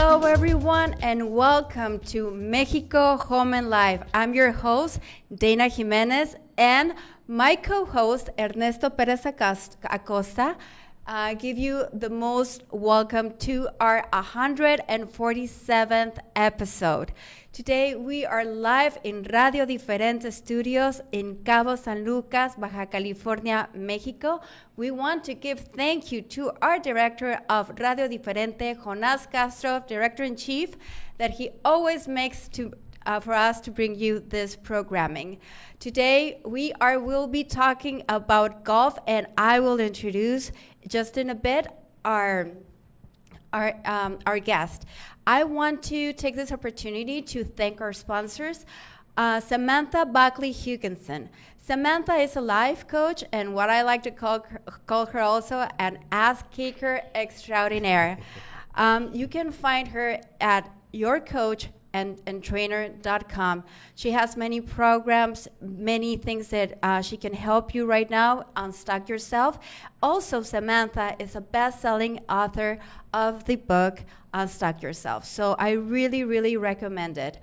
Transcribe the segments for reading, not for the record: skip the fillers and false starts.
Hello, everyone, and welcome to Mexico Home and Life. I'm your host, Dana Jimenez, and my co host, Ernesto Perez Acosta, give you the most welcome to our 147th episode. Today, we are live in Radio Diferente Studios in Cabo San Lucas, Baja California, Mexico. We want to give thank you to our director of Radio Diferente, Jonas Castro, Director-in-Chief, that he always makes for us to bring you this programming. Today, will be talking about golf, and I will introduce just in a bit our guest. I want to take this opportunity to thank our sponsors, Samantha Buckley Hugginson. Samantha is a life coach and what I like to call her also an ass kicker extraordinaire. You can find her at yourcoach and trainer.com. She has many programs, many things that she can help you right now unstuck yourself. Also, Samantha is a best-selling author of the book Unstuck Yourself. So I really, really recommend it.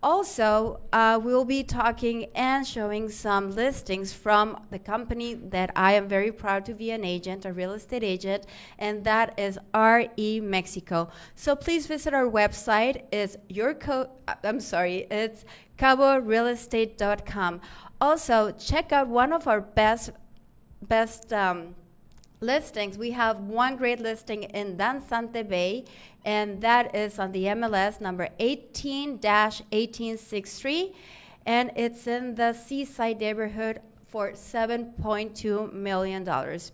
Also, we'll be talking and showing some listings from the company that I am very proud to be an agent, a real estate agent, and that is RE Mexico. So please visit our website. It's caborealestate.com. Also, check out one of our best listings. We have one great listing in Danzante Bay, and that is on the MLS number 18-1863, and it's in the Seaside neighborhood for $7.2 million.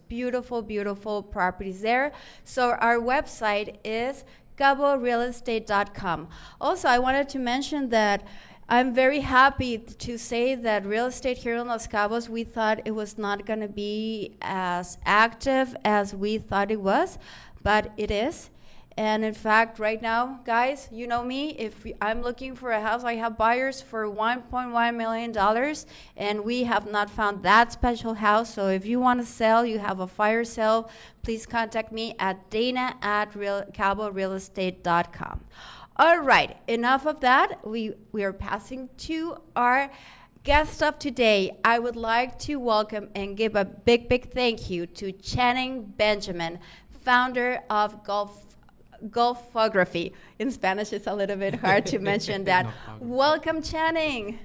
Beautiful, beautiful properties there. So our website is caborealestate.com. Also, I wanted to mention that I'm very happy to say that real estate here in Los Cabos, we thought it was not going to be as active as we thought it was, but it is. And in fact, right now, guys, you know me, if I'm looking for a house, I have buyers for $1.1 million, and we have not found that special house. So if you want to sell, you have a fire sale, please contact me at dana@caborealestate.com. All right, enough of that. We are passing to our guest of today. I would like to welcome and give a big, big thank you to Channing Benjamin, founder of Golfography. In Spanish, it's a little bit hard to mention that. Welcome, Channing.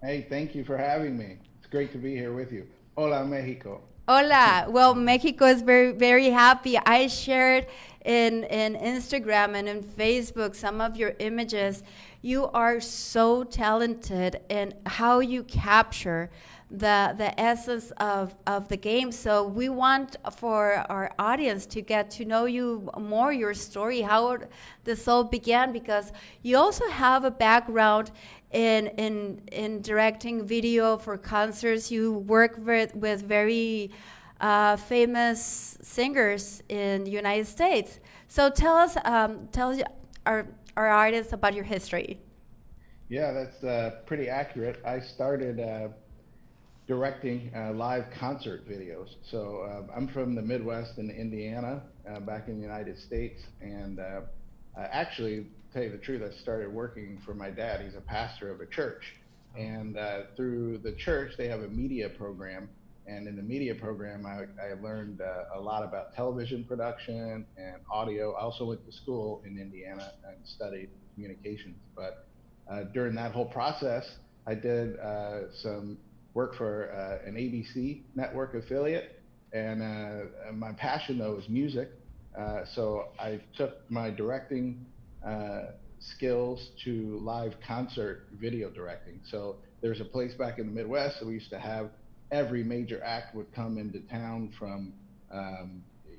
Hey, thank you for having me. It's great to be here with you. Hola, Mexico. Hola. Well, Mexico is very, very happy. I shared in Instagram and in Facebook some of your images. You are so talented in how you capture the essence of the game. So we want for our audience to get to know you more, your story, how this all began, because you also have a background in directing video for concerts. You work with very famous singers in the United States. So tell our audience about your history. Yeah, that's pretty accurate. I started directing live concert videos. So I'm from the Midwest in Indiana, back in the United States, and actually, tell you the truth, I started working for my dad. He's a pastor of a church, and through the church, they have a media program. And in the media program, I learned a lot about television production and audio. I also went to school in Indiana and studied communications. But during that whole process, I did some work for an ABC network affiliate. And my passion, though, is music. So I took my directing skills to live concert video directing. So there's a place back in the Midwest that we used to have every major act would come into town from,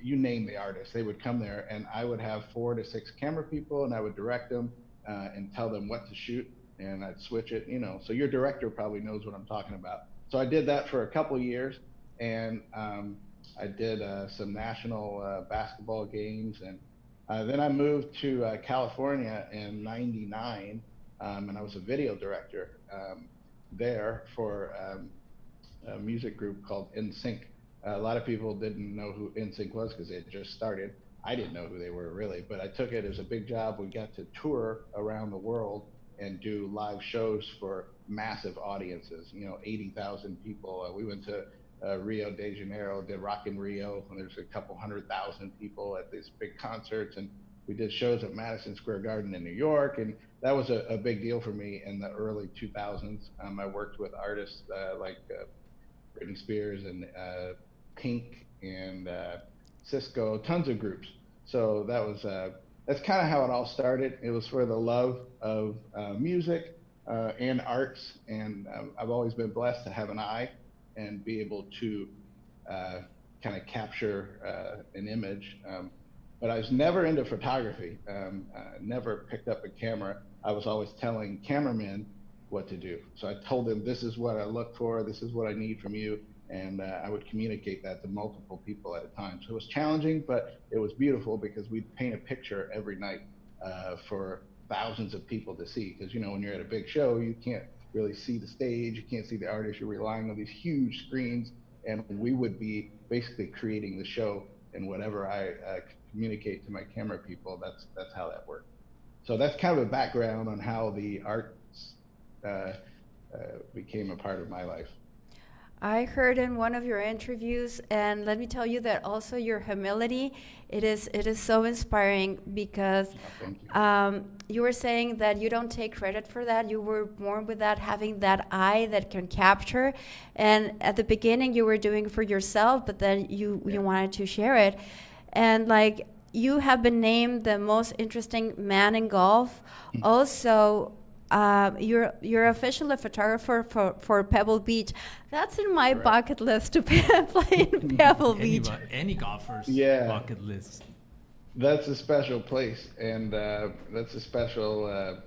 you name the artist, they would come there, and I would have 4 to 6 camera people, and I would direct them and tell them what to shoot, and I'd switch it, so your director probably knows what I'm talking about. So I did that for a couple of years, and I did some national basketball games, and then I moved to California in '99, and I was a video director there for a music group called NSYNC. A lot of people didn't know who NSYNC was because it just started. I didn't know who they were really, but I took it as a big job. We got to tour around the world and do live shows for massive audiences, 80,000 people. We went to Rio de Janeiro, did Rock in Rio, and there's a couple 100,000 people at these big concerts. And we did shows at Madison Square Garden in New York. And that was a big deal for me in the early 2000s. I worked with artists like Britney Spears and Pink and Cisco, tons of groups. So that's kind of how it all started. It was for the love of music and arts, and I've always been blessed to have an eye and be able to uh, kind of capture an image. But I was never into photography. Never picked up a camera. I was always telling cameramen what to do. So I told them, this is what I look for. This is what I need from you. And I would communicate that to multiple people at a time. So it was challenging, but it was beautiful because we'd paint a picture every night for thousands of people to see. Because, when you're at a big show, you can't really see the stage, you can't see the artist, you're relying on these huge screens. And we would be basically creating the show, and whatever I communicate to my camera people, that's how that worked. So that's kind of a background on how the arts uh, became a part of my life. I heard in one of your interviews, and let me tell you that also your humility, it is so inspiring because Thank you. you were saying that you don't take credit for that. You were born with that, having that eye that can capture. And at the beginning, you were doing it for yourself, but then you wanted to share it. And like you have been named the most interesting man in golf. Also, you're officially a photographer for Pebble Beach. That's in my Correct. bucket list to play in Pebble Beach. Any golfer's Yeah. bucket list. That's a special place, and that's a special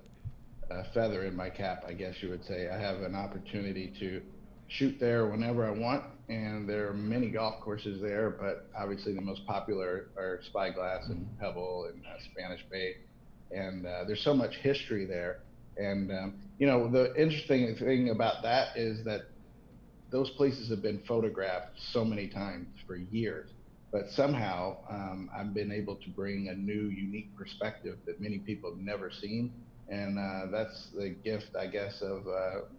feather in my cap, I guess you would say. I have an opportunity to shoot there whenever I want, and there are many golf courses there, but obviously the most popular are Spyglass and Pebble and Spanish Bay, and there's so much history there. And the interesting thing about that is that those places have been photographed so many times for years, but somehow I've been able to bring a new, unique perspective that many people have never seen. And that's the gift, I guess, of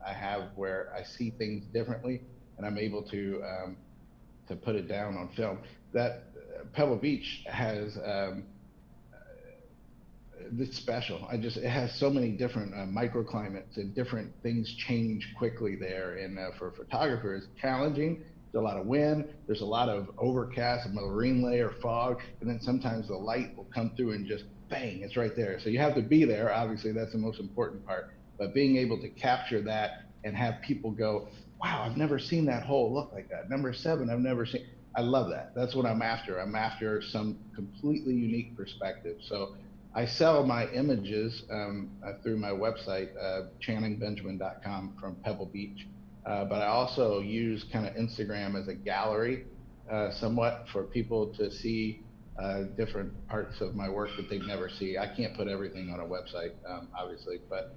I have, where I see things differently, and I'm able to put it down on film. That Pebble Beach has it's special. It has so many different microclimates, and different things change quickly there. And for photographers, challenging. There's a lot of wind. There's a lot of overcast, marine layer, fog, and then sometimes the light will come through and just bang, it's right there. So you have to be there. Obviously, that's the most important part. But being able to capture that and have people go, wow, I've never seen that hole look like that. Number 7, I've never seen. I love that. That's what I'm after. I'm after some completely unique perspective. So I sell my images through my website, channingbenjamin.com, from Pebble Beach. But I also use kind of Instagram as a gallery somewhat for people to see different parts of my work that they'd never see. I can't put everything on a website, obviously, but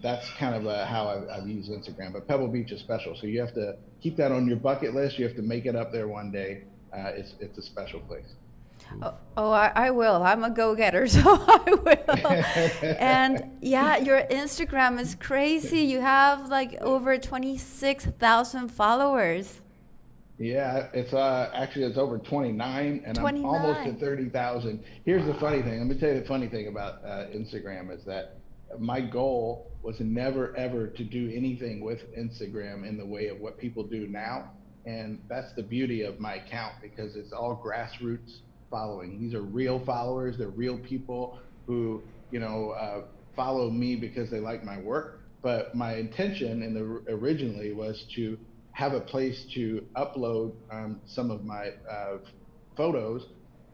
that's kind of how I've used Instagram. But Pebble Beach is special, so you have to keep that on your bucket list. You have to make it up there one day. It's a special place. I will. I'm a go-getter, so I will. And yeah, your Instagram is crazy. You have like over 26,000 followers. Yeah, it's actually it's over 29, and I'm almost 29. at 30,000. Here's the funny thing. Let me tell you the funny thing about Instagram is that my goal was never ever to do anything with Instagram in the way of what people do now, and that's the beauty of my account, because it's all grassroots following. These are real followers. They're real people who follow me because they like my work. But my intention originally was to have a place to upload some of my photos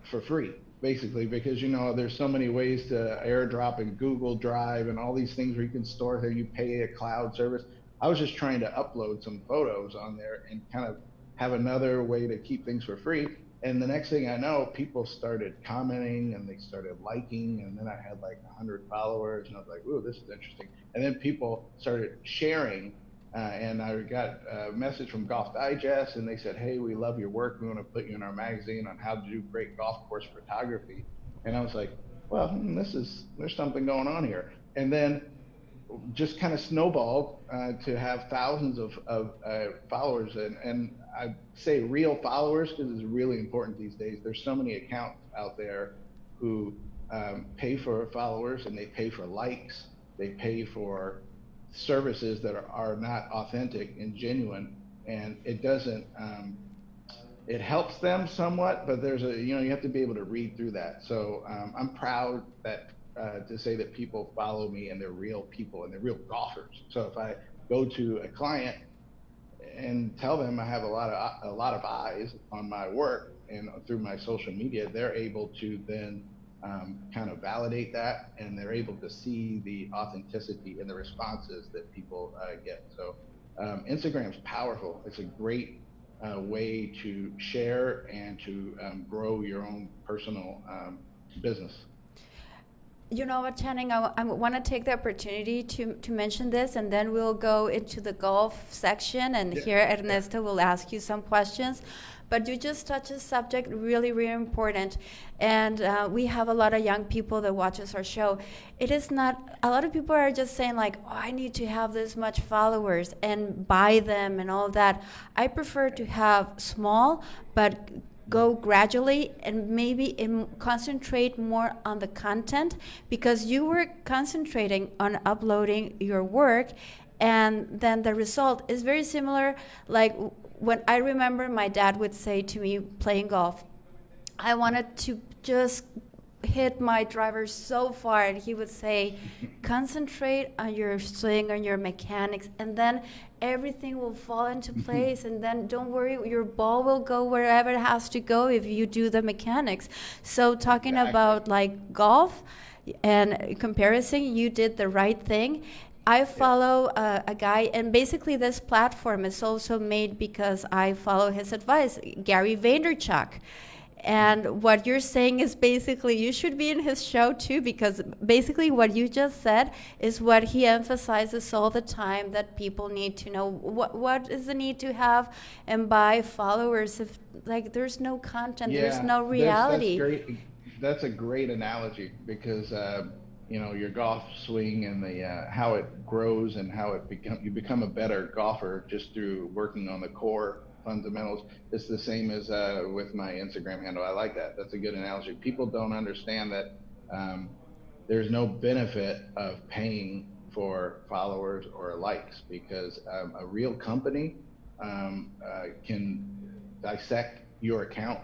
for free, basically, because there's so many ways to airdrop and Google Drive and all these things where you can store there. You pay a cloud service. I was just trying to upload some photos on there and kind of have another way to keep things for free. And the next thing I know, people started commenting and they started liking, and then I had like 100 followers, and I was like, ooh, this is interesting. And then people started sharing and I got a message from Golf Digest, and they said, "Hey, we love your work. We want to put you in our magazine on how to do great golf course photography." And I was like, "Well, there's something going on here." And then just kind of snowballed to have thousands of followers, and I say real followers because it's really important these days. There's so many accounts out there who pay for followers, and they pay for likes, they pay for services that are not authentic and genuine, and it doesn't. It helps them somewhat, but there's a you have to be able to read through that. So I'm proud that to say that people follow me and they're real people and they're real golfers. So if I go to a client and tell them I have a lot of eyes on my work and through my social media, they're able to then kind of validate that, and they're able to see the authenticity in the responses that people get. So Instagram's powerful. It's a great way to share and to grow your own personal business. You know what, Channing, I want to take the opportunity to mention this, and then we'll go into the golf section, and Yeah, here yeah, Ernesto will ask you some questions. But you just touched a subject really, really important. And we have a lot of young people that watches our show. It is not, a lot of people are just saying like, oh, I need to have this much followers and buy them and all that. I prefer to have small, but go gradually and maybe concentrate more on the content, because you were concentrating on uploading your work, and then the result is very similar. Like when I remember my dad would say to me playing golf, I wanted to just hit my driver so far, and he would say, concentrate on your swing, on your mechanics, and then everything will fall into place, and then don't worry, your ball will go wherever it has to go if you do the mechanics. So talking exactly. about like golf and comparison, you did the right thing. I Yeah. follow a guy, and basically this platform is also made because I follow his advice, Gary Vaynerchuk. And what you're saying is basically you should be in his show too, because basically what you just said is what he emphasizes all the time, that people need to know what is the need to have and buy followers if like there's no content, there's Yeah, no that's reality. great. That's a great analogy because your golf swing and the how it grows and how you become a better golfer just through working on the core fundamentals. It's the same as with my Instagram handle. I like that. That's a good analogy. People don't understand that um, there's no benefit of paying for followers or likes because a real company can dissect your account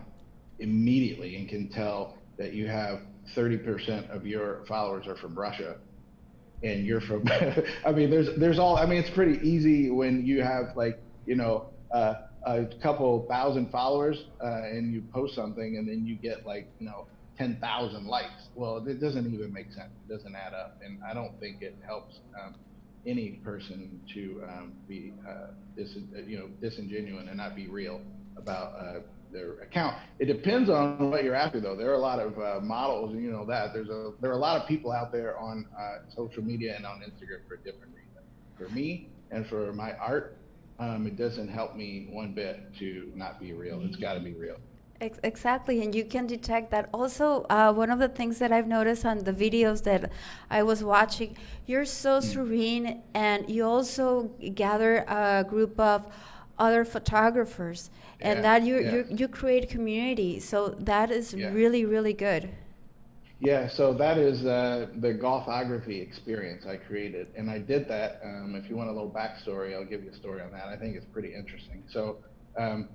immediately and can tell that you have 30% of your followers are from Russia and you're from I mean there's all I mean it's pretty easy when you have like a couple thousand followers and you post something and then you get like 10,000 likes. Well, it doesn't even make sense. It doesn't add up, and I don't think it helps any person to be disingenuous and not be real about their account. It depends on what you're after, though. There are a lot of models, and that there are a lot of people out there on social media and on Instagram for different reasons. For me and for my art, it doesn't help me one bit to not be real. It's got to be real. Exactly, and you can detect that. Also, one of the things that I've noticed on the videos that I was watching, you're so Mm. serene, and you also gather a group of other photographers, and Yeah. that Yes. you create community. So that is Yeah. really, really good. Yeah, so that is the golfography experience I created, and I did that. If you want a little backstory, I'll give you a story on that. I think it's pretty interesting. So, um,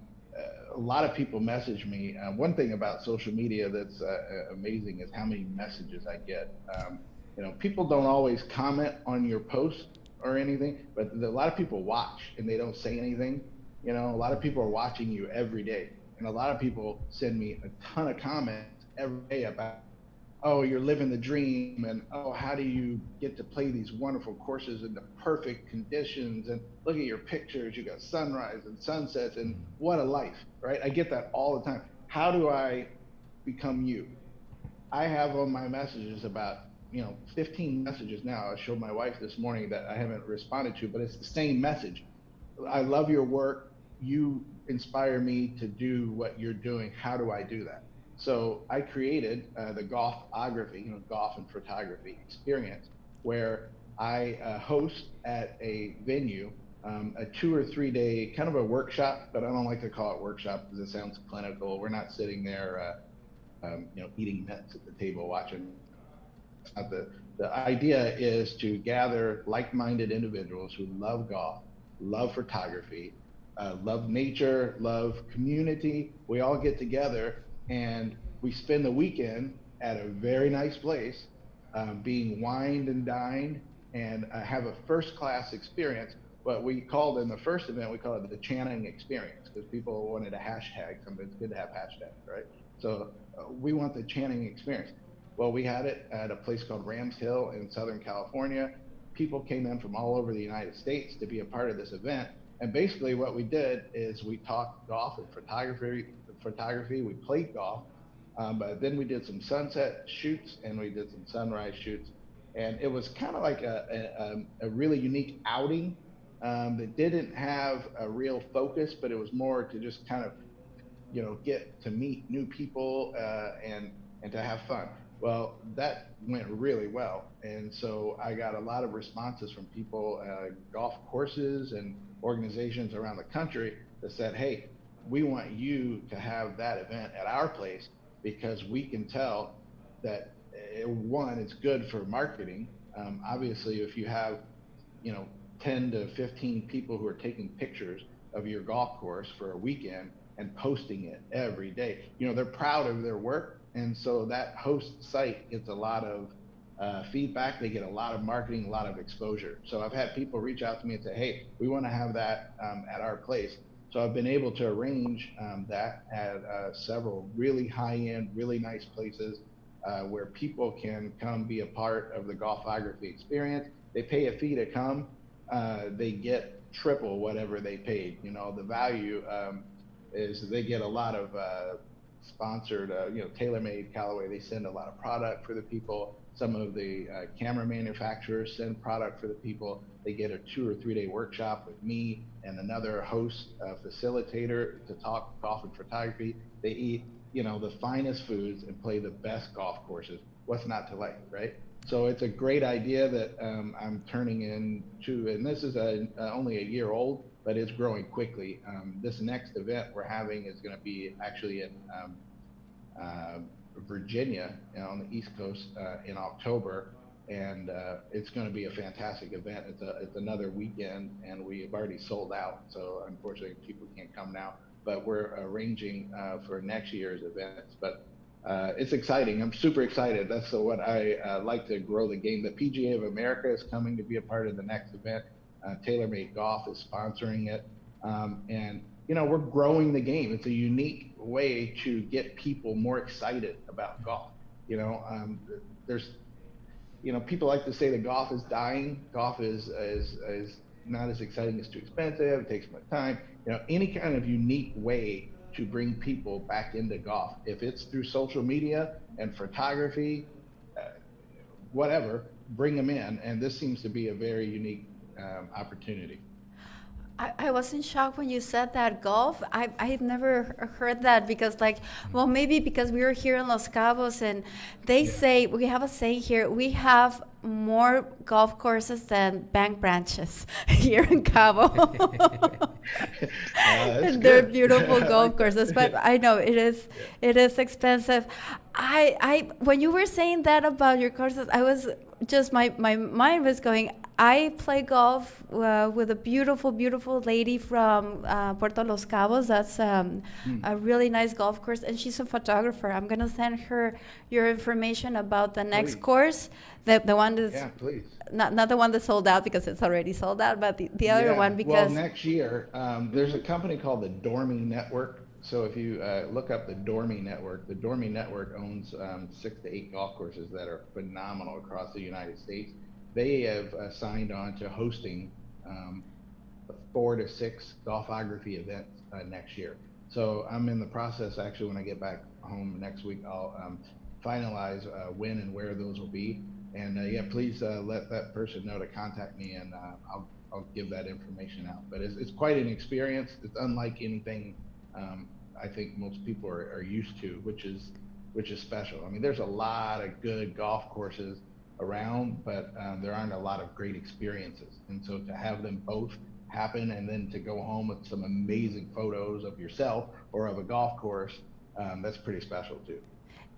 a lot of people message me. One thing about social media that's amazing is how many messages I get. People don't always comment on your post or anything, but a lot of people watch and they don't say anything. A lot of people are watching you every day, and a lot of people send me a ton of comments every day about, oh, you're living the dream, and oh, how do you get to play these wonderful courses in the perfect conditions, and look at your pictures, you got sunrise and sunsets, and what a life, right? I get that all the time. How do I become you? I have on my messages about 15 messages now. I showed my wife this morning that I haven't responded to, but it's the same message. I love your work. You inspire me to do what you're doing. How do I do that? So I created the golfography, golf and photography experience, where I host at a venue a 2 or 3 day kind of a workshop, but I don't like to call it workshop because it sounds clinical. We're not sitting there, eating nuts at the table watching. The idea is to gather like-minded individuals who love golf, love photography, love nature, love community. We all get together and we spend the weekend at a very nice place, being wined and dined, and have a first-class experience. What we called in the first event, we call it the Channing experience because people wanted a hashtag. Sometimes it's good to have hashtags, right? So we want the Channing experience. Well, we had it at a place called Rams Hill in Southern California. People came in from all over the United States to be a part of this event. And basically what we did is we talked golf and photography. We played golf, but then we did some sunset shoots and we did some sunrise shoots. And it was kind of like a really unique outing that didn't have a real focus, but it was more to just kind of, get to meet new people and to have fun. Well, that went really well. And so I got a lot of responses from people, golf courses and organizations around the country that said, hey, we want you to have that event at our place because we can tell that one, it's good for marketing. Obviously, if you have, 10 to 15 people who are taking pictures of your golf course for a weekend and posting it every day, they're proud of their work. And so that host site gets a lot of feedback. They get a lot of marketing, a lot of exposure. So I've had people reach out to me and say, hey, we want to have that at our place. So I've been able to arrange that at several really high-end, really nice places where people can come be a part of the golfography experience. They pay a fee to come. They get triple whatever they paid. The value is they get a lot of sponsored, TaylorMade, Callaway. They send a lot of product for the people. Some of the camera manufacturers send product for the people. They get a 2 or 3 day workshop with me and another host facilitator to talk golf and photography. They eat, the finest foods and play the best golf courses. What's not to like, right? So it's a great idea that I'm turning into, and this is only a year old, but it's growing quickly. This next event we're having is going to be actually in Virginia, on the East Coast in October, and it's going to be a fantastic event. It's another weekend, and we've already sold out, so unfortunately people can't come now. But we're arranging for next year's events. But it's exciting. I'm super excited. That's what I like to grow the game. The PGA of America is coming to be a part of the next event. TaylorMade Golf is sponsoring it. And, we're growing the game. It's a unique way to get people more excited about golf. There's, people like to say that golf is dying. Golf is not as exciting. It's too expensive. It takes much time. Any kind of unique way to bring people back into golf. If it's through social media and photography, whatever, bring them in. And this seems to be a very unique opportunity. I was in shock when you said that golf. I've never heard that because well, maybe because we were here in Los Cabos and they say, we have a saying here, we have more golf courses than bank branches here in Cabo. And they're beautiful golf courses, but I know it is expensive. When you were saying that about your courses, I was just, my mind was going, I play golf with a beautiful, beautiful lady from Puerto Los Cabos. That's a really nice golf course, and she's a photographer. I'm going to send her your information about the next course, the one that's not the one that's sold out because it's already sold out, but the other one because... Well, next year, there's a company called the Dormy Network. So if you look up the Dormy Network owns 6 to 8 golf courses that are phenomenal across the United States. They have signed on to hosting 4 to 6 golfography events next year. So I'm in the process, actually, when I get back home next week, I'll finalize when and where those will be. And yeah, please let that person know to contact me, and I'll give that information out. But it's quite an experience. It's unlike anything I think most people are used to, which is special. I mean, there's a lot of good golf courses around, but there aren't a lot of great experiences. And so to have them both happen, and then to go home with some amazing photos of yourself or of a golf course, that's pretty special too.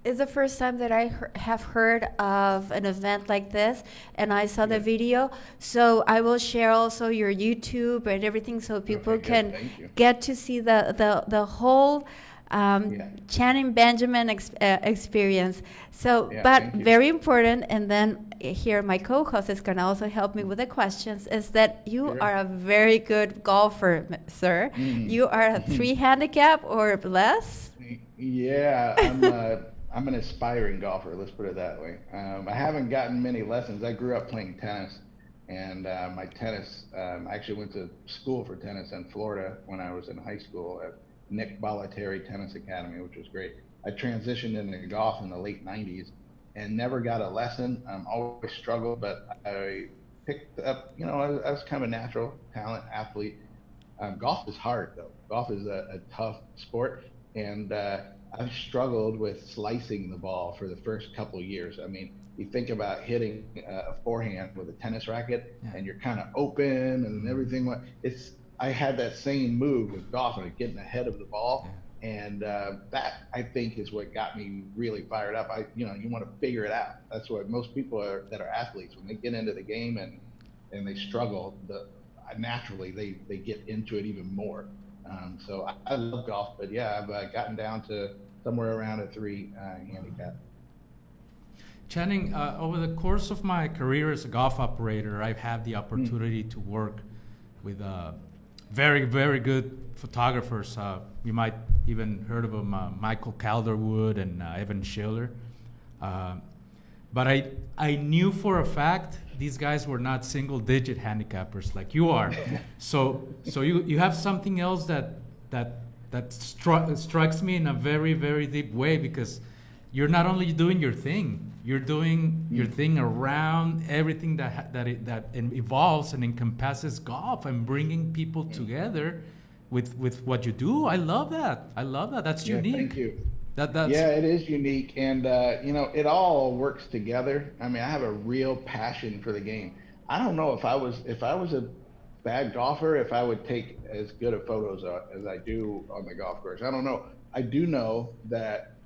It's the first time that I have heard of an event like this, and I saw the Yeah. video. So I will share also your YouTube and everything, so people Okay, good. can Thank you. get to see the whole Yeah. Channing Benjamin experience. So, Yeah, but thank you. very important, and then here my co-host is going to also help me with the questions, is that you Sure. are a very good golfer, sir. Mm. You are a 3 handicap or less? Yeah, I'm an aspiring golfer. Let's put it that way. I haven't gotten many lessons. I grew up playing tennis, and my tennis. I actually went to school for tennis in Florida when I was in high school at Nick Bollettieri Tennis Academy, which was great. I transitioned into golf in the late '90s and never got a lesson. Always struggled, but I picked up. I was kind of a natural talent athlete. Golf is hard though. Golf is a tough sport, and I've struggled with slicing the ball for the first couple of years. I mean, you think about hitting a forehand with a tennis racket, Yeah. and you're kind of open and everything. It's I had that same move with golf, and getting ahead of the ball, and that I think is what got me really fired up. You want to figure it out. That's what most people that are athletes, when they get into the game and they struggle, naturally they get into it even more. So I love golf, but yeah, I've gotten down to somewhere around a 3 handicap. Channing, over the course of my career as a golf operator, I've had the opportunity to work with very, very good photographers. You might even heard of them, Michael Calderwood and Evan Schiller. But I knew for a fact these guys were not single-digit handicappers like you are. So you have something else that strikes me in a very, very deep way, because you're not only doing your thing, you're doing your thing around everything that evolves and encompasses golf, and bringing people together with what you do. I love that. That's Yeah, unique. thank you. That's Yeah, it is unique, and it all works together. I mean, I have a real passion for the game. I don't know if I was a bad golfer, if I would take as good of photos as I do on the golf course. I don't know. I do know that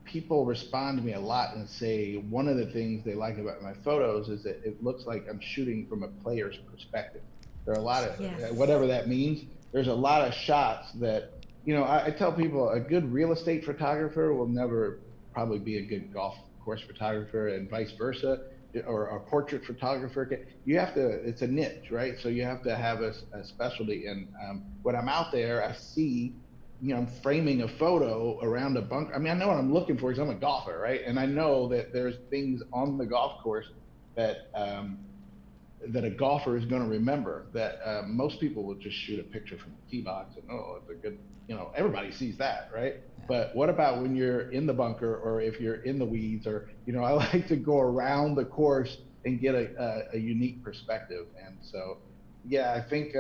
people respond to me a lot and say one of the things they like about my photos is that it looks like I'm shooting from a player's perspective. There are a lot of, Yes. whatever that means, there's a lot of shots that, I tell people a good real estate photographer will never probably be a good golf course photographer, and vice versa, or a portrait photographer. You have to, it's a niche, right? So you have to have a specialty. And when I'm out there, I see, I'm framing a photo around a bunker. I mean, I know what I'm looking for because I'm a golfer, right? And I know that there's things on the golf course that that a golfer is going to remember, that most people will just shoot a picture from the tee box and, oh, it's a good, everybody sees that, right? Yeah. But what about when you're in the bunker, or if you're in the weeds, or, I like to go around the course and get a unique perspective. And so, yeah, I think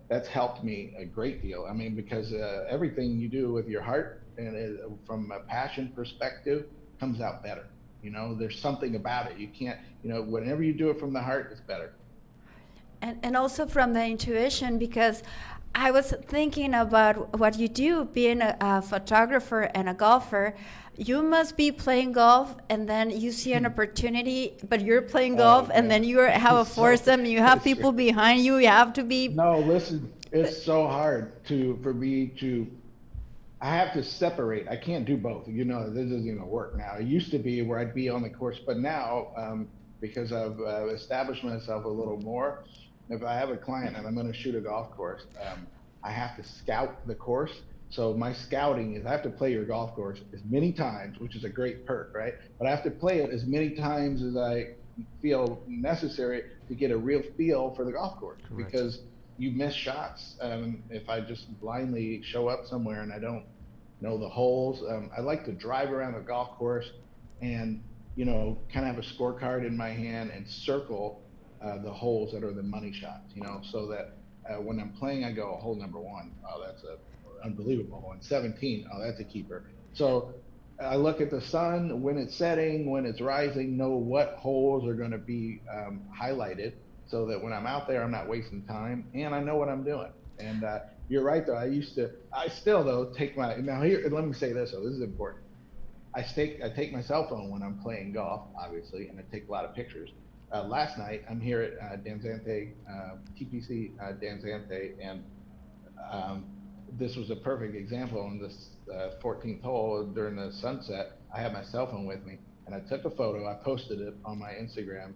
that's helped me a great deal. I mean, because everything you do with your heart and from a passion perspective comes out better. There's something about it. You can't, whenever you do it from the heart, it's better. And also from the intuition, because I was thinking about what you do, being a photographer and a golfer. You must be playing golf, and then you see an opportunity, but you're playing golf, and then you have a foursome, you have people behind you, you have to be... No, listen, it's so hard for me to, I have to separate. I can't do both. This isn't going to work now. It used to be where I'd be on the course, but now, because I've established myself a little more, if I have a client and I'm going to shoot a golf course, I have to scout the course. So my scouting is I have to play your golf course as many times, which is a great perk, right? But I have to play it as many times as I feel necessary to get a real feel for the golf course. Correct. Because you miss shots. If I just blindly show up somewhere and I don't know the holes, I like to drive around the golf course and kind of have a scorecard in my hand and circle the holes that are the money shots, so that when I'm playing, I go hole number one. Oh, that's a unbelievable hole. And 17. Oh, that's a keeper. So I look at the sun when it's setting, when it's rising, know what holes are going to be highlighted, so that when I'm out there, I'm not wasting time, and I know what I'm doing. And you're right, though. I still though take my now here. Let me say this. though. This is important. I take my cell phone when I'm playing golf, obviously, and I take a lot of pictures. Last night, I'm here at Danzante, TPC Danzante, and this was a perfect example. On this 14th hole during the sunset, I had my cell phone with me, and I took a photo. I posted it on my Instagram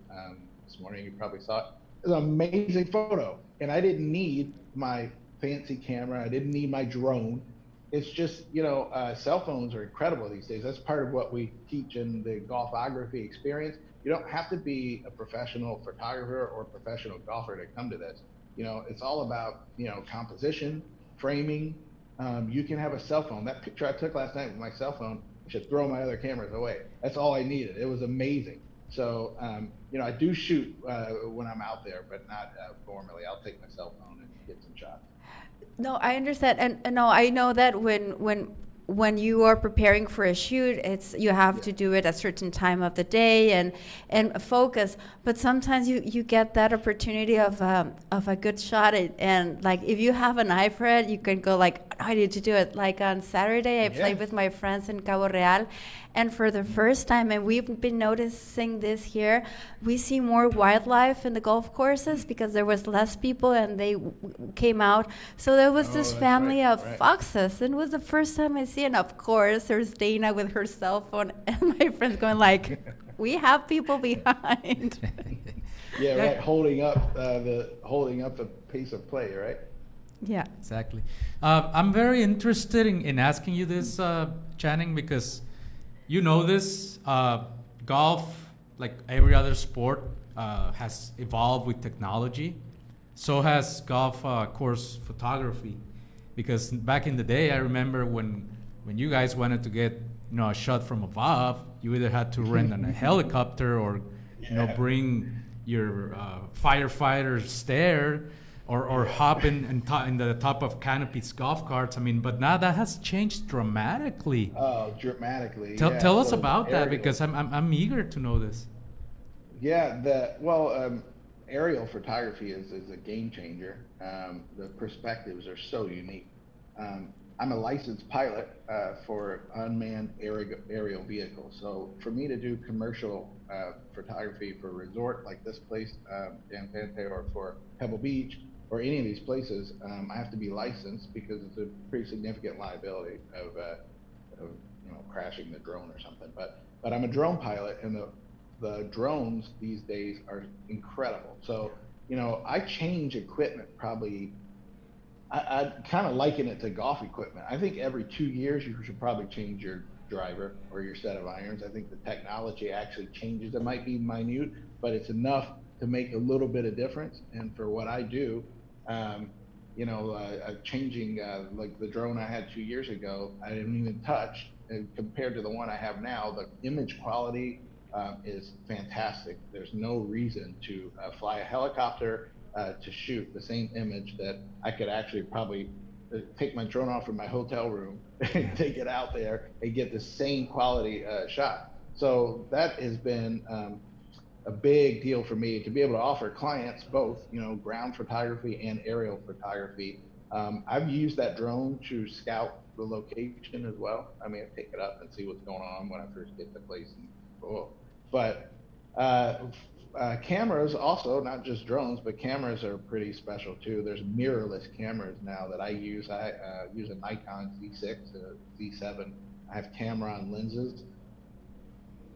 this morning. You probably saw it. It was an amazing photo, and I didn't need my fancy camera. I didn't need my drone. It's just, cell phones are incredible these days. That's part of what we teach in the golfography experience. You don't have to be a professional photographer or professional golfer to come to this. It's all about, composition, framing. You can have a cell phone. That picture I took last night with my cell phone, I should throw my other cameras away. That's all I needed. It was amazing. So, I do shoot when I'm out there, but not formally. I'll take my cell phone and get some shots. No, I understand, and no, I know that when you are preparing for a shoot, you have to do it at a certain time of the day and focus. But sometimes you get that opportunity of a good shot, and like if you have an eye for it, you can go like, I need to do it. Like on Saturday, I played with my friends in Cabo Real, and for the first time, and we've been noticing this here, we see more wildlife in the golf courses because there was less people and they came out. So there was this family of foxes, and it was the first time I see. And of course, there's Dana with her cell phone, and my friends going like, "We have people behind." Yeah, right. Holding up the pace of play, right? Yeah, exactly. I'm very interested in asking you this, Channing, because this golf, like every other sport, has evolved with technology. So has golf course photography, because back in the day, I remember when you guys wanted to get a shot from above, you either had to rent a helicopter or bring your firefighter stair or hop in the top of Canopy's golf carts. But now that has changed dramatically. Oh, dramatically. Tell us about that, because I'm eager to know this. Yeah, aerial photography is a game changer. The perspectives are so unique. I'm a licensed pilot for unmanned aerial vehicles. So for me to do commercial photography for a resort like this place, Danzante, or for Pebble Beach, or any of these places, I have to be licensed, because it's a pretty significant liability of crashing the drone or something. But I'm a drone pilot, and the drones these days are incredible. So I change equipment probably. I'd kind of liken it to golf equipment. I think every 2 years you should probably change your driver or your set of irons. I think the technology actually changes. It might be minute, but it's enough to make a little bit of difference. And for what I do, changing like the drone I had 2 years ago, I didn't even touch. And compared to the one I have now, the image quality is fantastic. There's no reason to fly a helicopter to shoot the same image that I could actually probably take my drone off from my hotel room and take it out there and get the same quality shot. So that has been a big deal for me, to be able to offer clients both, ground photography and aerial photography. I've used that drone to scout the location as well. I pick it up and see what's going on when I first get to the place. But cameras also, not just drones, but cameras are pretty special too. There's mirrorless cameras now that I use. I use a Nikon Z6, a Z7. I have Tamron lenses.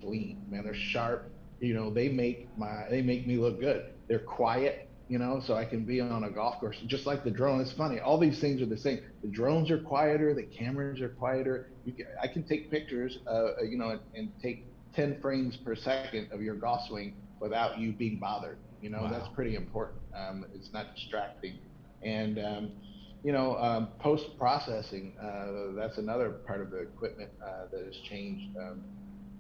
Clean, man, they're sharp. They make me look good. They're quiet, so I can be on a golf course just like the drone. It's funny. All these things are the same. The drones are quieter. The cameras are quieter. I can take pictures, and take 10 frames per second of your golf swing without you being bothered. Wow. That's pretty important. It's not distracting. And, post-processing, that's another part of the equipment that has changed.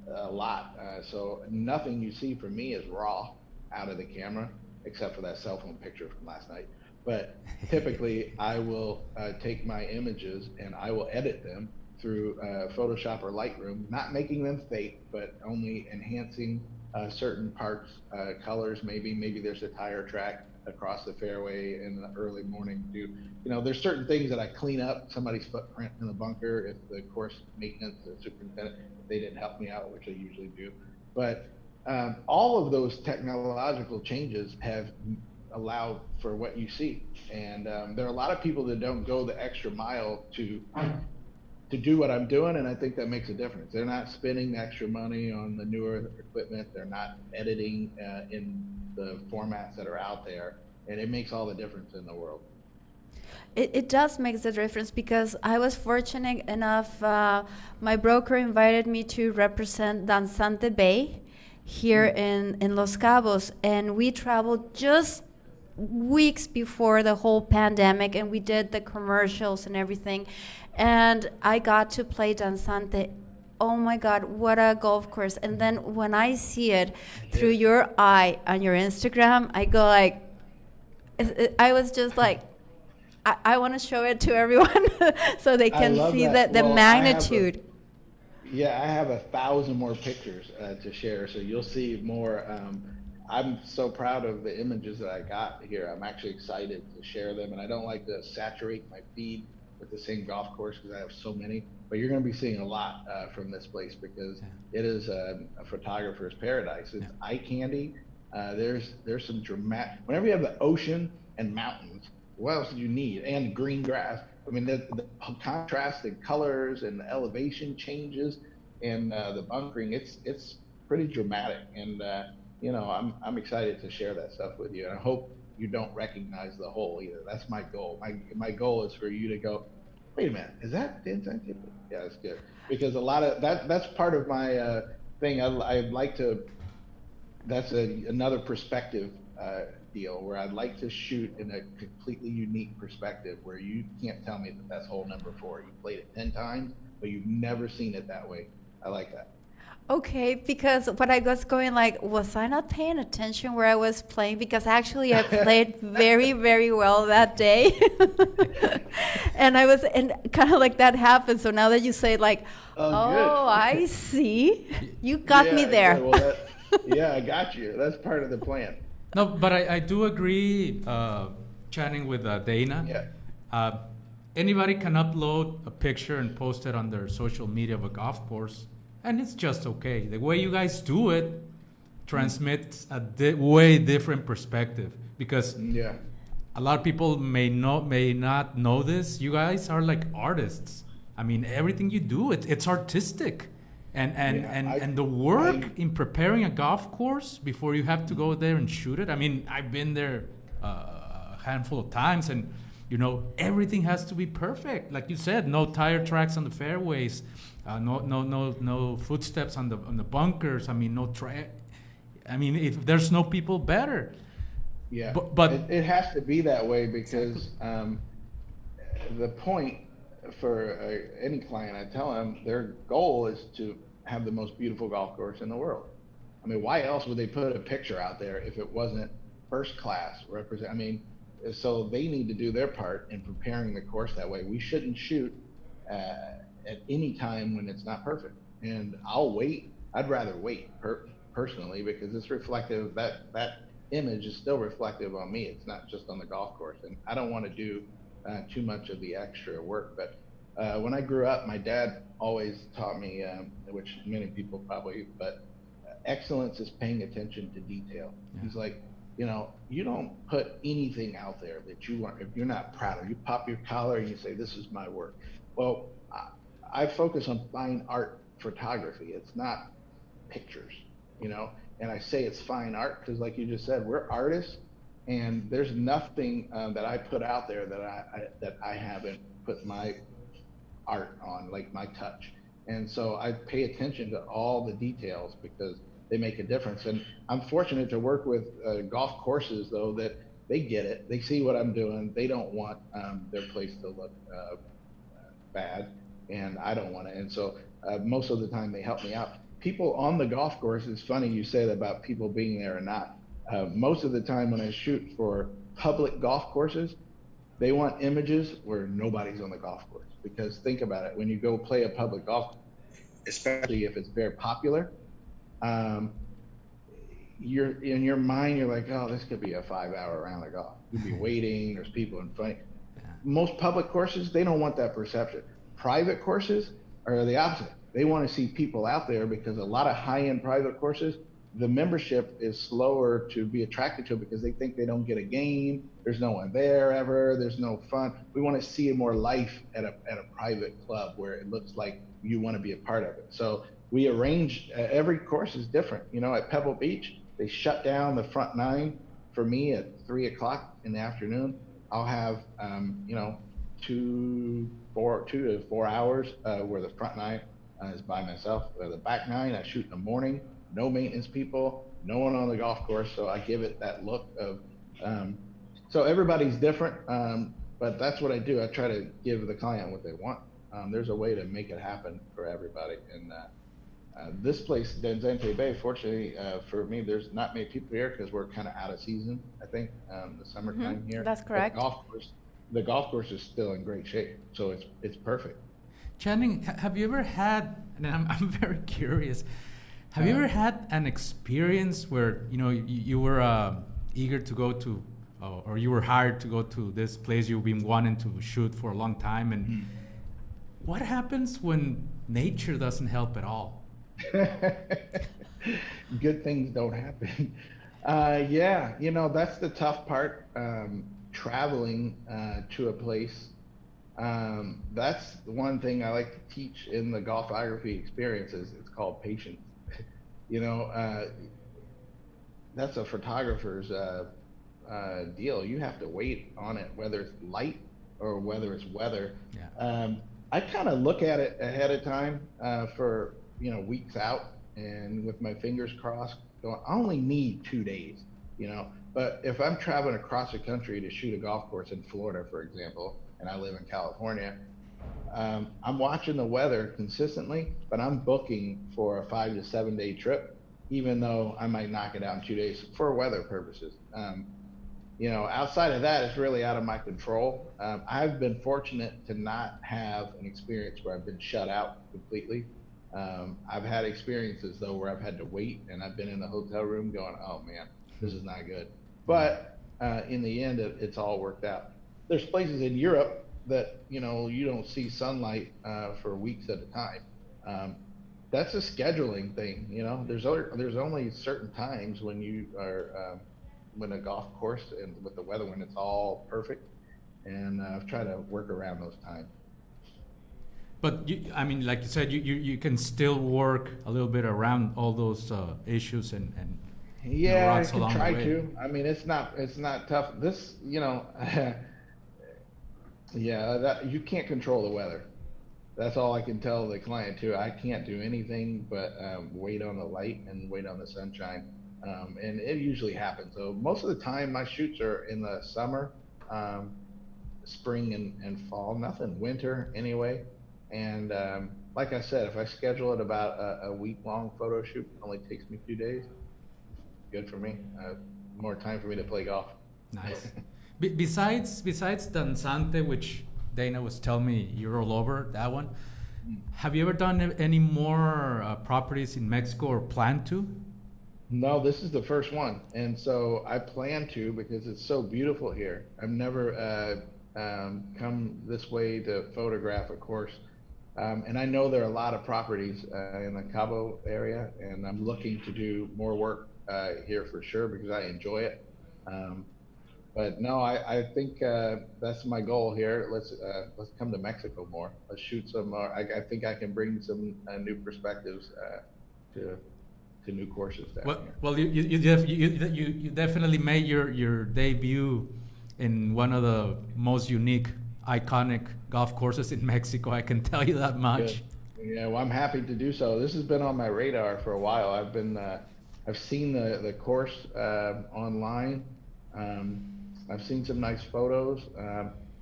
a lot. So nothing you see from me is raw out of the camera, except for that cell phone picture from last night. But typically, I will take my images and I will edit them through Photoshop or Lightroom, not making them fake, but only enhancing certain parts, colors. Maybe there's a tire track across the fairway in the early morning. There's certain things that I clean up somebody's footprint in the bunker if the course maintenance or superintendent, if they didn't help me out, which I usually do. But all of those technological changes have allowed for what you see. And there are a lot of people that don't go the extra mile to do what I'm doing, and I think that makes a difference. They're not spending extra money on the newer equipment. They're not editing in the formats that are out there, and it makes all the difference in the world. It does make the difference because I was fortunate enough, my broker invited me to represent Danzante Bay here in Los Cabos, and we traveled just weeks before the whole pandemic, and we did the commercials and everything, and I got to play Danzante. Oh my God, what a golf course. And then when I see it through your eye on your Instagram, I go like, I was just like, I want to show it to everyone so they can see the magnitude. I have 1,000 more pictures to share, so you'll see more. I'm so proud of the images that I got here. I'm actually excited to share them, and I don't like to saturate my feed with the same golf course because I have so many. But you're going to be seeing a lot from this place because it is a photographer's paradise. It's eye candy. There's some dramatic. Whenever you have the ocean and mountains, what else do you need? And green grass. I mean, the contrast in colors and the elevation changes and the bunkering. It's pretty dramatic, and I'm excited to share that stuff with you. And I hope you don't recognize the hole either. That's my goal. My goal is for you to go, wait a minute, is that Danzante? Yeah, that's good. Because a lot of that's part of my thing. I'd like to. That's another perspective deal where I'd like to shoot in a completely unique perspective where you can't tell me that that's hole number 4. You played it 10 times, but you've never seen it that way. I like that. Okay, because what I was going like, was I not paying attention where I was playing? Because actually I played very, very well that day. And kind of like that happened. So now that you say like, oh I see. You got me there. Well, I got you. That's part of the plan. No, but I do agree, chatting with Dana. Yeah. Anybody can upload a picture and post it on their social media of a golf course, and it's just okay. The way you guys do it transmits a way different perspective because a lot of people may not know this. You guys are like artists. I mean, everything you do, it's artistic. And the work in preparing a golf course before you have to go there and shoot it. I mean, I've been there a handful of times, and everything has to be perfect. Like you said, no tire tracks on the fairways, no footsteps on the bunkers. I mean, if there's no people, better. Yeah, but it has to be that way because the point for any client, I tell them their goal is to have the most beautiful golf course in the world. I mean, why else would they put a picture out there if it wasn't first class represent? I mean, so they need to do their part in preparing the course that way. We shouldn't shoot at any time when it's not perfect. And I'll wait. I'd rather wait personally because it's reflective. That image is still reflective on me. It's not just on the golf course. And I don't want to do too much of the extra work. But when I grew up, my dad always taught me, which many people probably, but excellence is paying attention to detail. Yeah. He's like, you don't put anything out there that you want, if you're not proud of. You pop your collar and you say, this is my work. Well, I focus on fine art photography. It's not pictures, and I say it's fine art because like you just said, we're artists, and there's nothing that I put out there that I haven't put my art on, like my touch. And so I pay attention to all the details because they make a difference. And I'm fortunate to work with golf courses, though, that they get it. They see what I'm doing. They don't want their place to look bad, and I don't want it. And so most of the time they help me out. people on the golf course, it's funny you say that about people being there or not. Most of the time when I shoot for public golf courses, they want images where nobody's on the golf course. Because think about it, when you go play a public golf, especially if it's very popular, you're in your mind, you're like, oh, this could be a 5-hour round of golf. You'd be waiting, there's people in front. Most public courses, they don't want that perception. Private courses are the opposite. They want to see people out there because a lot of high-end private courses, the membership is slower to be attracted to because they think they don't get a game. There's no one there ever. There's no fun. We want to see more life at a private club where it looks like you want to be a part of it. So we arrange, every course is different. You know, at Pebble Beach, they shut down the front nine for me at 3 o'clock in the afternoon. I'll have, you know, 2 to 4 hours where the front nine is by myself. The back nine, I shoot in the morning. No maintenance people, no one on the golf course, so I give it that look of, so everybody's different, but that's what I do. I try to give the client what they want. There's a way to make it happen for everybody, and this place, Denzente Bay, fortunately for me, there's not many people here because we're kind of out of season, I think, the summertime here. That's correct. The golf course is still in great shape, so it's perfect. Channing, have you ever had, and I'm very curious, have you ever had an experience where, you know, you were eager to go to, or you were hired to go to this place you've been wanting to shoot for a long time, and what happens when nature doesn't help at all? Good things don't happen. Yeah, you know, that's the tough part. Traveling to a place. That's the one thing I like to teach in the golfography experiences. It's called patience. You know, that's a photographer's deal. You have to wait on it, whether it's light or whether it's weather. Yeah. I kind of look at it ahead of time for, you know, weeks out, and with my fingers crossed, going, I only need 2 days, you know. But if I'm traveling across the country to shoot a golf course in Florida, for example, and I live in California, I'm watching the weather consistently, but I'm booking for a 5 to 7 day trip, even though I might knock it out in 2 days for weather purposes. You know, outside of that, it's really out of my control. I've been fortunate to not have an experience where I've been shut out completely. I've had experiences though where I've had to wait, and I've been in the hotel room going, oh man, this is not good. But in the end, it's all worked out. There's places in Europe that, you know, you don't see sunlight for weeks at a time. That's a scheduling thing, you know. There's only certain times when you are when a golf course and with the weather when it's all perfect, and I've tried to work around those times. But I mean, like you said, you can still work a little bit around all those issues and yeah, I rocks can along try the way. to. I mean, it's not tough. This, you know, yeah, that you can't control the weather. That's all I can tell the client too. I can't do anything but wait on the light and wait on the sunshine, and it usually happens. So most of the time, my shoots are in the summer, spring, and fall. Nothing winter anyway. And like I said, if I schedule it about a week-long photo shoot, it only takes me 2 days. Good for me. More time for me to play golf. Nice. Besides Danzante, which Dana was telling me you're all over that one, have you ever done any more properties in Mexico or plan to? No, this is the first one, and so I plan to because it's so beautiful here. I've never come this way to photograph a course, and I know there are a lot of properties in the Cabo area, and I'm looking to do more work here for sure because I enjoy it. But no, I think that's my goal here. Let's come to Mexico more. Let's shoot some more. I think I can bring some new perspectives to new courses down here. Well, you definitely made your debut in one of the most unique, iconic golf courses in Mexico. I can tell you that much. Good. Yeah, well, I'm happy to do so. This has been on my radar for a while. I've seen the course online. I've seen some nice photos.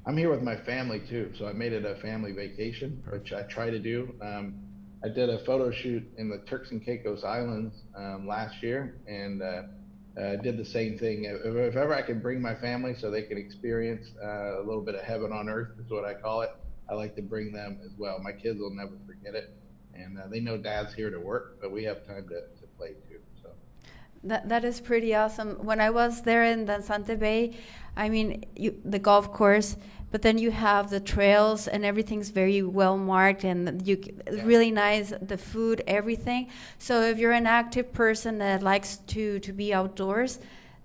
I'm here with my family too, so I made it a family vacation, which I try to do. I did a photo shoot in the Turks and Caicos Islands last year, and did the same thing. If ever I can bring my family so they can experience a little bit of heaven on earth, is what I call it. I like to bring them as well. My kids will never forget it, and they know Dad's here to work, but we have time to play too. So. That is pretty awesome. When I was there in Danzante Bay, I mean, the golf course, but then you have the trails and everything's very well marked and really nice, the food, everything. So if you're an active person that likes to be outdoors,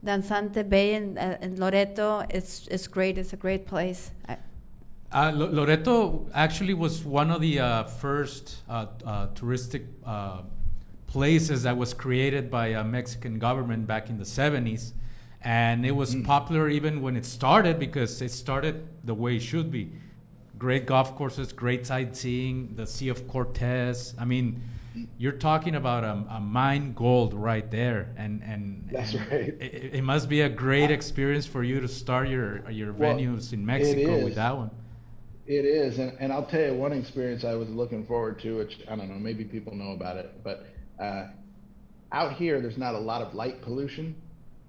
Danzante Bay in Loreto, it's great. It's a great place. Loreto actually was one of the first touristic places that was created by a Mexican government back in the 70s. And it was popular even when it started because it started the way it should be. Great golf courses, great sightseeing, the Sea of Cortez. I mean, you're talking about a mine gold right there. And that's right. It must be a great experience for you to start your venues in Mexico with that one. It is, and I'll tell you one experience I was looking forward to, which I don't know, maybe people know about it, but out here there's not a lot of light pollution,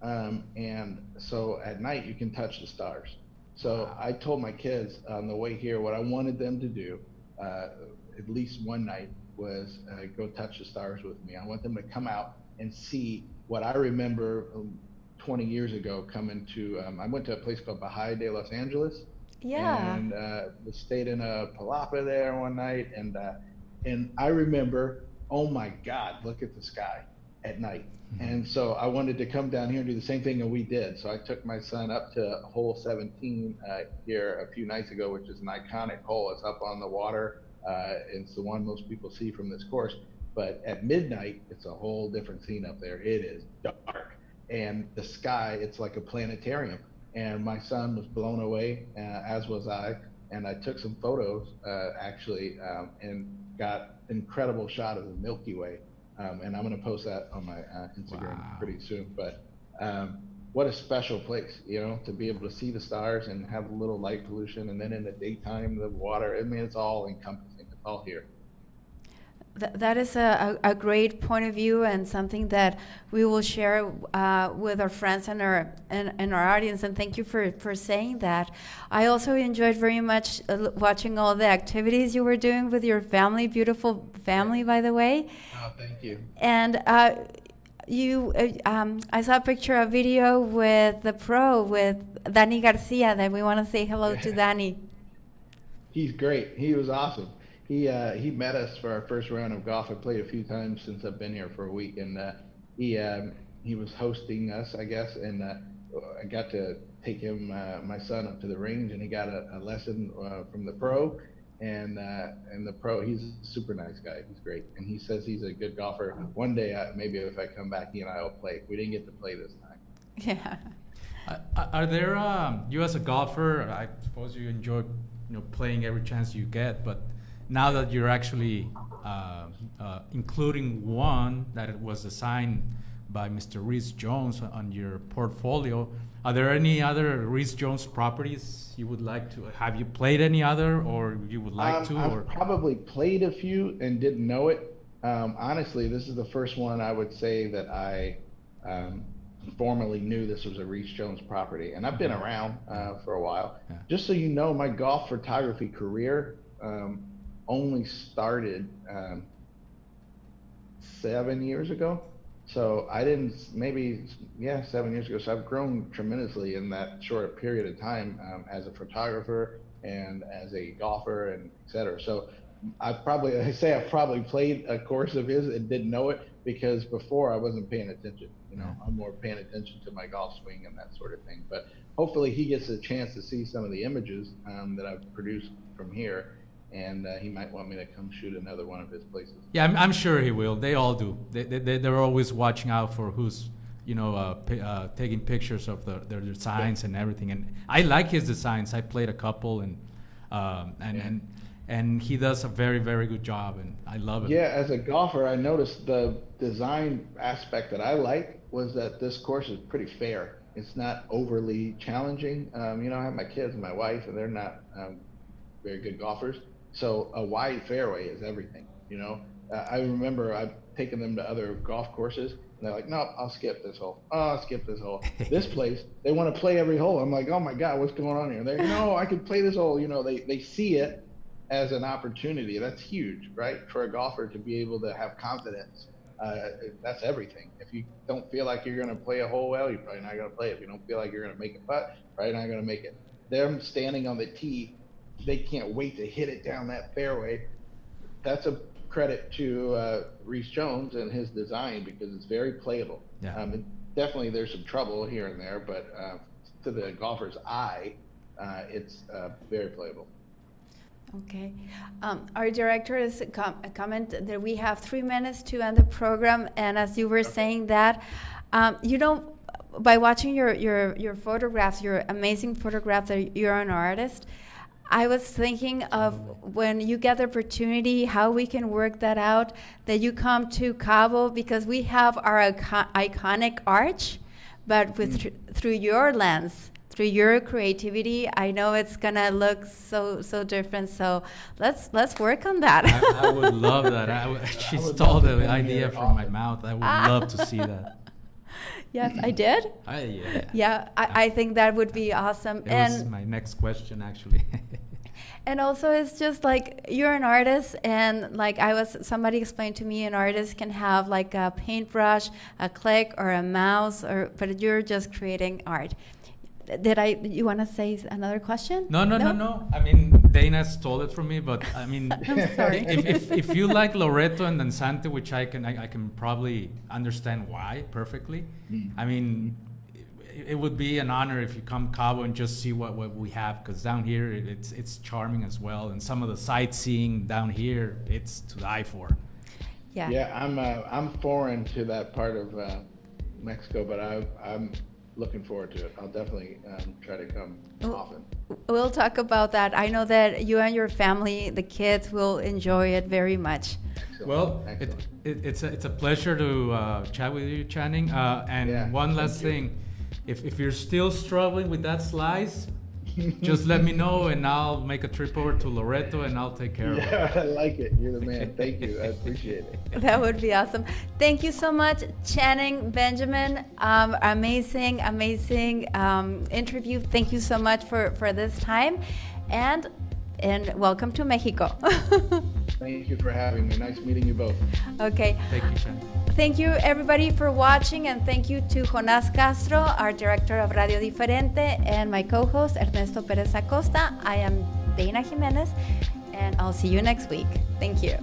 and so at night you can touch the stars. So I told my kids on the way here what I wanted them to do, at least one night, was go touch the stars with me. I want them to come out and see what I remember 20 years ago coming to, I went to a place called Bahia de Los Angeles. Yeah. And we stayed in a palapa there one night, and I remember, oh my God, look at the sky at night. And so I wanted to come down here and do the same thing, and we did. So I took my son up to hole 17 here a few nights ago, which is an iconic hole. It's up on the water. It's the one most people see from this course. But at midnight, it's a whole different scene up there. It is dark, and the sky, it's like a planetarium. And my son was blown away, as was I. And I took some photos, actually, and got incredible shot of the Milky Way. And I'm going to post that on my Instagram pretty soon. But what a special place, you know, to be able to see the stars and have a little light pollution. And then in the daytime, the water, I mean, it's all encompassing. It's all here. That is a great point of view and something that we will share with our friends and our audience. And thank you for saying that. I also enjoyed very much watching all the activities you were doing with your family, beautiful family, by the way. Oh, thank you. And I saw a video with the pro, with Danny Garcia, that we want to say hello to Danny. He's great. He was awesome. He met us for our first round of golf. I played a few times since I've been here for a week, and he was hosting us, I guess, and I got to take him, my son, up to the range, and he got a lesson from the pro, and the pro, he's a super nice guy. He's great, and he says he's a good golfer. One day, maybe if I come back, he and I will play. We didn't get to play this time. Yeah. Are there you as a golfer? I suppose you enjoy playing every chance you get, but now that you're actually including one that was assigned by Mr. Rees Jones on your portfolio, are there any other Rees Jones properties you would like to? Have you played any other, or you would like to? I've probably played a few and didn't know it. Honestly, this is the first one I would say that I formally knew this was a Rees Jones property, and I've been around for a while. Yeah. Just so you know, my golf photography career only started 7 years ago. So I didn't, 7 years ago. So I've grown tremendously in that short period of time as a photographer and as a golfer and et cetera. So I've probably played a course of his and didn't know it because before I wasn't paying attention. I'm more paying attention to my golf swing and that sort of thing. But hopefully he gets a chance to see some of the images that I've produced from here. And he might want me to come shoot another one of his places. Yeah, I'm sure he will. They all do. They're always watching out for who's, taking pictures of their designs and everything. And I like his designs. I played a couple, and he does a very, very good job, and I love it. Yeah, as a golfer, I noticed the design aspect that I like was that this course is pretty fair. It's not overly challenging. I have my kids and my wife, and they're not very good golfers. So a wide fairway is everything, I remember I've taken them to other golf courses, and they're like, "No, I'll skip this hole. Oh, I'll skip this hole." This place, they want to play every hole. I'm like, "Oh my God, what's going on here?" They're like, "No, I can play this hole." You know, they see it as an opportunity. That's huge, right? For a golfer to be able to have confidence. That's everything. If you don't feel like you're going to play a hole well, you're probably not going to play it. If you don't feel like you're going to make a putt, probably not going to make it. Them standing on the tee, they can't wait to hit it down that fairway. That's a credit to Reese Jones and his design, because it's very playable. Yeah. Definitely there's some trouble here and there, but to the golfer's eye, it's very playable. Okay. Our director is comment that we have 3 minutes to end the program, and as you were saying that, you know, by watching your photographs, your amazing photographs, that you're an artist, I was thinking of when you get the opportunity, how we can work that out, that you come to Cabo, because we have our iconic arch, but with through your lens, through your creativity, I know it's gonna look so different. So let's work on that. I would love that. She stole the idea from my mouth. I would love to see that. Yes, I did. Yeah. Yeah, I think that would be awesome. It was my next question, actually. And also, it's just like you're an artist, and like somebody explained to me, an artist can have like a paintbrush, a click, or a mouse, but you're just creating art. You want to say another question? No. I mean, Dana stole it from me, but I mean, I'm sorry. if you like Loreto and Danzante, which I can probably understand why perfectly. I mean, it would be an honor if you come Cabo and just see what we have, because down here it's charming as well, and some of the sightseeing down here, it's to die for. Yeah. Yeah, I'm foreign to that part of Mexico, but I'm looking forward to it. I'll definitely try to come often. We'll talk about that. I know that you and your family, the kids, will enjoy it very much. Excellent. Well, Excellent. it's a pleasure to chat with you, Channing. And Yeah, one last thing, if you're still struggling with that slice, just let me know, and I'll make a trip over to Loreto, and I'll take care of it. Yeah, I like it. You're the man. Thank you. I appreciate it. That would be awesome. Thank you so much, Channing Benjamin. Amazing interview. Thank you so much for this time, and welcome to Mexico. Thank you for having me. Nice meeting you both. Okay. Thank you, Channing. Thank you, everybody, for watching, and thank you to Jonás Castro, our director of Radio Diferente, and my co-host, Ernesto Perez Acosta. I am Dana Jimenez, and I'll see you next week. Thank you.